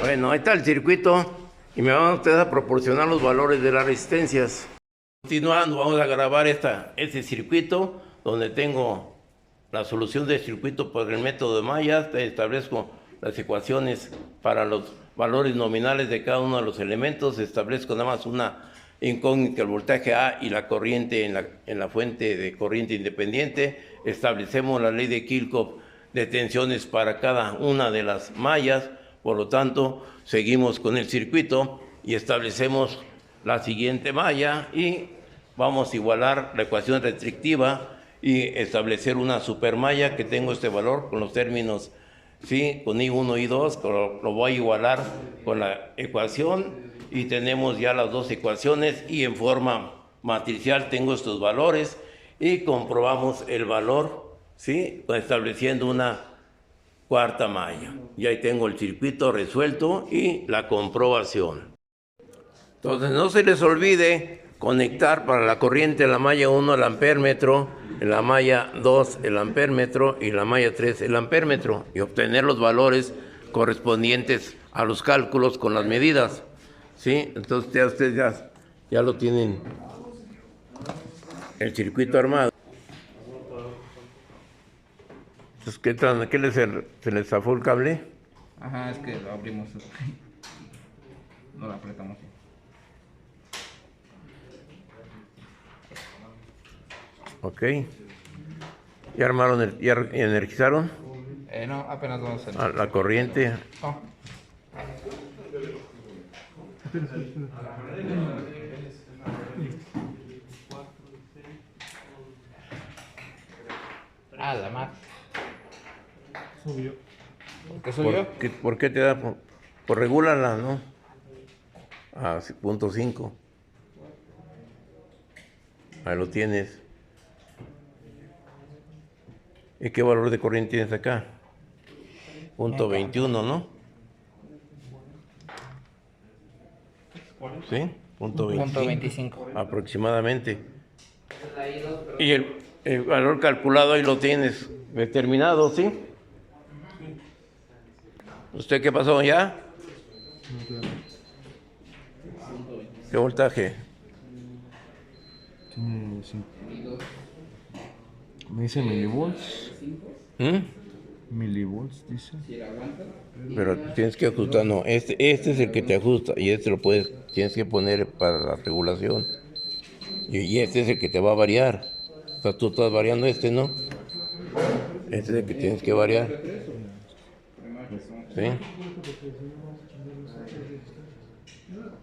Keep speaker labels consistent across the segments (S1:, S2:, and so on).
S1: Bueno, ahí está el circuito y me van ustedes a proporcionar los valores de las resistencias. Continuando, vamos a grabar este circuito donde tengo la solución del circuito por el método de Maya. Establezco las ecuaciones para los valores nominales de cada uno de los elementos. Establezco nada más una incógnita, el voltaje A y la corriente en la fuente de corriente independiente. Establecemos la ley de Kirchhoff de tensiones para cada una de las mallas. Por lo tanto, seguimos con el circuito y establecemos la siguiente malla y vamos a igualar la ecuación restrictiva y establecer una supermalla que tengo este valor con los términos, ¿sí? Con I1 y I2, lo voy a igualar con la ecuación y tenemos ya las dos ecuaciones y en forma matricial tengo estos valores y comprobamos el valor, ¿sí? Estableciendo una cuarta malla. Y ahí tengo el circuito resuelto y la comprobación. Entonces no se les olvide conectar para la corriente en la malla 1 el ampérmetro, en la malla 2 el ampérmetro y en la malla 3 el ampérmetro y obtener los valores correspondientes a los cálculos con las medidas. ¿Sí? Entonces ya ustedes ya lo tienen el circuito armado. Entonces, ¿se les zafó el cable?
S2: Ajá, es que lo abrimos. No lo apretamos.
S1: Ok. ¿Ya armaron ya energizaron?
S2: No, apenas vamos a
S1: La corriente.
S2: Oh. Ah, la mar.
S3: Subió.
S2: ¿Por qué subió?
S1: ¿Por qué te da? Por regúlala, ¿no? A 0.5. Ahí lo tienes. ¿Y qué valor de corriente tienes acá? 0.21, ¿no? ¿Sí?
S2: 0.25.
S1: Aproximadamente. Y el valor calculado ahí lo tienes determinado, ¿sí? ¿Usted qué pasó ya? ¿Qué voltaje?
S3: Tiene me dice milivolts. Milivolts dice.
S1: Pero tienes que ajustar, no, este es el que te ajusta y este tienes que poner para la regulación. Y este es el que te va a variar. O sea, tú estás variando ¿no? Este es el que tienes que variar. ¿Sí?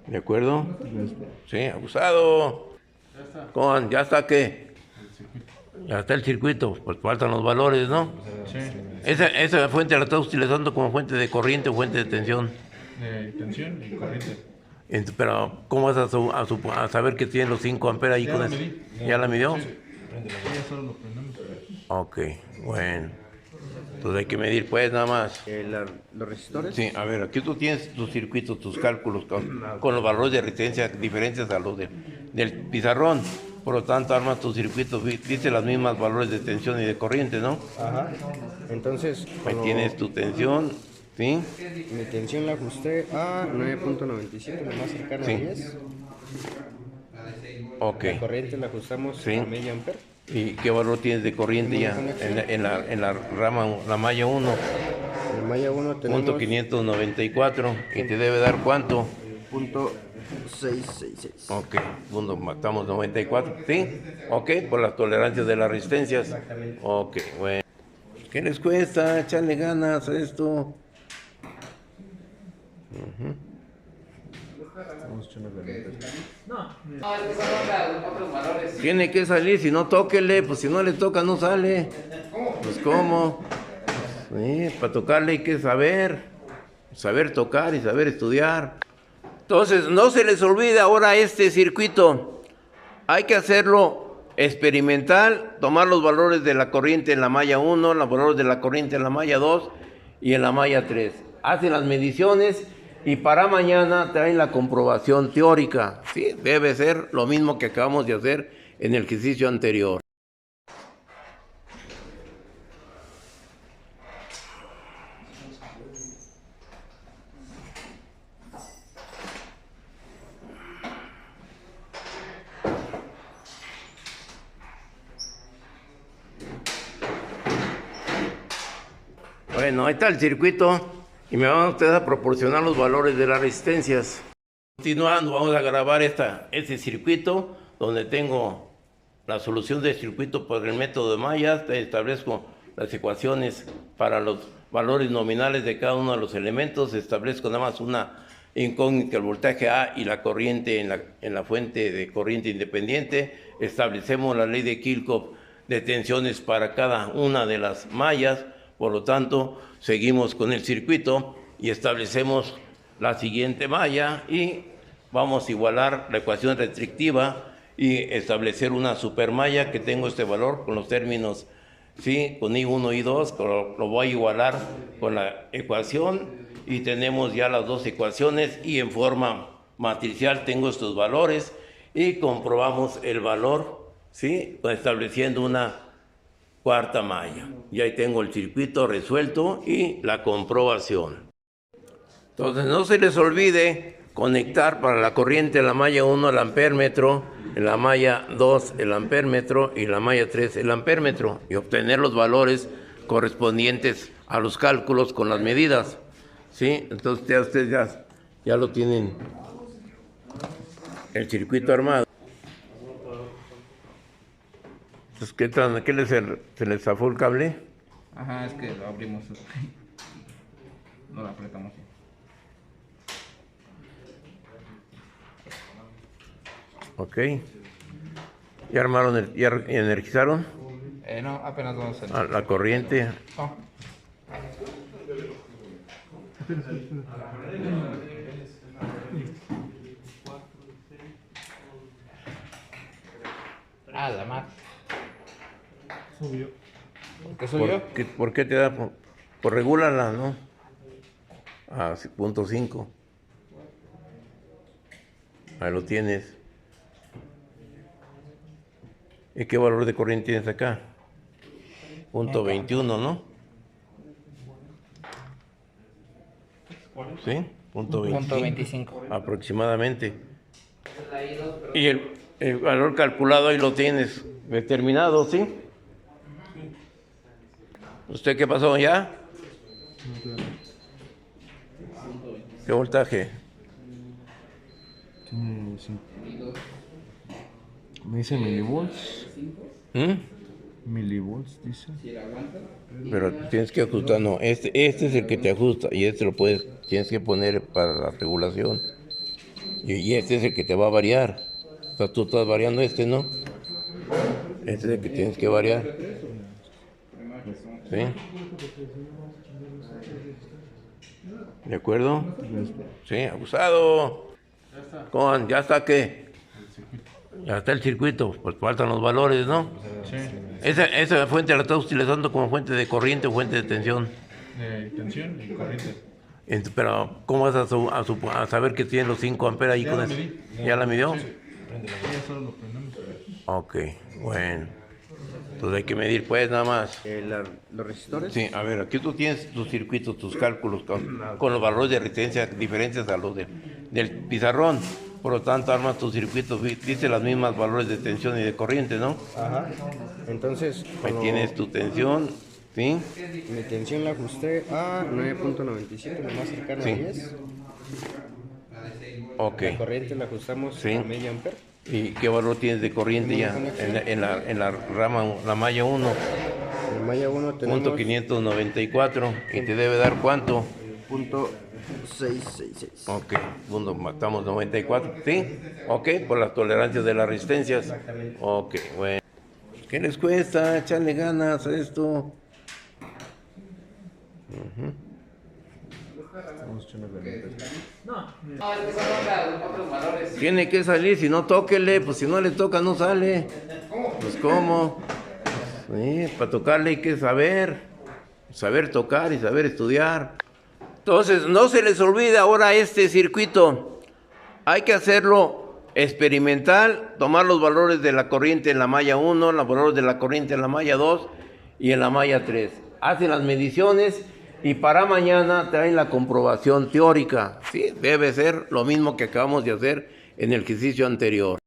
S1: ¿De acuerdo? Sí, abusado. ¿Cómo? ¿Ya está qué? Ya está el circuito, pues faltan los valores, ¿no?
S3: Sí.
S1: ¿Esa fuente la estás utilizando como fuente de corriente o fuente de tensión?
S3: Tensión y corriente.
S1: Pero, ¿cómo vas a saber que tiene los 5 amperes ahí con eso? ¿Ya la midió?
S3: Sí, ya solo lo prendemos.
S1: Ok, bueno. Entonces hay que medir pues nada más.
S4: ¿Los resistores?
S1: Sí, a ver, aquí tú tienes tus circuitos, tus cálculos con los valores de resistencia diferentes a los del pizarrón. Por lo tanto, armas tus circuitos, dice las mismas valores de tensión y de corriente, ¿no?
S4: Ajá. Entonces,
S1: Ahí tienes tu tensión, ¿sí?
S4: mi tensión la ajusté a 9.97, lo más cercano
S1: Sí.
S4: a 10.
S1: Ok.
S4: La corriente la ajustamos
S1: Sí.
S4: a medio amper.
S1: ¿Y qué valor tienes de corriente ya en la rama, la malla 1?
S4: En el malla 1 tenemos
S1: Punto 594. ¿Y te debe dar cuánto?
S4: punto 666.
S1: Ok, matamos 94, ¿sí? Ok, por las tolerancias de las resistencias. Ok, bueno. ¿Qué les cuesta echarle ganas a esto?
S3: Estamos echando ganitas.
S2: No, es que son otros valores.
S1: Tiene que salir, si no tóquele, pues si no le toca no sale. Pues ¿cómo? Sí, para tocarle hay que saber tocar y saber estudiar. Entonces, no se les olvide ahora este circuito. Hay que hacerlo experimental, tomar los valores de la corriente en la malla 1, los valores de la corriente en la malla 2 y en la malla 3. Hacen las mediciones y para mañana traen la comprobación teórica. ¿Sí? Debe ser lo mismo que acabamos de hacer en el ejercicio anterior. Bueno, ahí está el circuito y me van ustedes a proporcionar los valores de las resistencias. Continuando, vamos a grabar este circuito donde tengo la solución del circuito por el método de Maya. Establezco las ecuaciones para los valores nominales de cada uno de los elementos. Establezco nada más una incógnita, el voltaje A y la corriente en la fuente de corriente independiente. Establecemos la ley de Kirchhoff de tensiones para cada una de las mallas. Por lo tanto, seguimos con el circuito y establecemos la siguiente malla y vamos a igualar la ecuación restrictiva y establecer una supermalla que tengo este valor con los términos, ¿sí? Con I1 y I2, lo voy a igualar con la ecuación y tenemos ya las dos ecuaciones y en forma matricial tengo estos valores y comprobamos el valor, ¿sí? Estableciendo una cuarta malla. Y ahí tengo el circuito resuelto y la comprobación. Entonces no se les olvide conectar para la corriente en la malla 1 el ampérmetro, en la malla 2 el ampérmetro y en la malla 3 el ampérmetro y obtener los valores correspondientes a los cálculos con las medidas. ¿Sí? Entonces ya ustedes ya lo tienen el circuito armado. Entonces, ¿qué se les zafó el cable?
S2: Ajá, es que lo abrimos. No lo apretamos.
S1: Ok. ¿Ya armaron, ya energizaron?
S2: No, apenas vamos a
S1: La corriente.
S2: Oh. Ah, la mar.
S3: Subió.
S2: ¿Por qué subió?
S1: ¿Por qué te da? Por regúlala, ¿no? A 0.5. Ahí lo tienes. ¿Y qué valor de corriente tienes acá? 0.21, ¿no? ¿Sí?
S2: 0.25.
S1: Aproximadamente. Y el valor calculado ahí lo tienes determinado, ¿sí? ¿Usted qué pasó ya? ¿Qué voltaje?
S3: Me dice milivolts.
S1: ¿Mm?
S3: Milivolts, dice.
S1: Pero tienes que ajustar, no, este es el que te ajusta y este tienes que poner para la regulación. Y este es el que te va a variar. O sea, tú estás variando este, ¿no? Este es el que tienes que variar. ¿Sí? ¿De acuerdo? Sí, abusado. ¿Ya está qué? Ya está el circuito, pues faltan los valores, ¿no?
S3: Sí.
S1: ¿Esa fuente la estás utilizando como fuente de corriente o fuente de tensión?
S3: Tensión y corriente.
S1: Pero, ¿cómo vas a saber que tiene los 5 amperes ahí
S3: Ya
S1: con
S3: la
S1: eso?
S3: medí.
S1: ¿Ya la midió?
S3: Sí, ya solo lo prendemos.
S1: Ok, bueno. Entonces hay que medir pues nada más.
S4: Los resistores.
S1: Sí, a ver, aquí tú tienes tus circuitos, tus cálculos con los valores de resistencia diferentes a los del pizarrón. Por lo tanto, armas tus circuitos, dice las mismas valores de tensión y de corriente, ¿no?
S4: Ajá. Entonces,
S1: Ahí tienes tu tensión, ¿sí?
S4: mi tensión la ajusté a 9.97, lo más cercano
S1: Sí.
S4: a 10.
S1: Ok.
S4: La corriente la ajustamos
S1: Sí.
S4: a medio amper.
S1: ¿Y qué valor tienes de corriente ya en la rama, la malla 1?
S4: En malla 1 tenemos
S1: Punto 594. ¿Y te debe dar cuánto?
S4: punto 666.
S1: Ok, estamos 94, ¿sí? Ok, por las tolerancias de las resistencias. Ok, bueno. ¿Qué les cuesta echarle ganas a esto? Tiene que salir, si no tóquele, pues si no le toca no sale. Pues ¿cómo? Sí, para tocarle hay que saber tocar y saber estudiar. Entonces, no se les olvide ahora este circuito. Hay que hacerlo experimental, tomar los valores de la corriente en la malla 1, los valores de la corriente en la malla 2 y en la malla 3. Hacen las mediciones y para mañana traen la comprobación teórica. Sí, debe ser lo mismo que acabamos de hacer en el ejercicio anterior.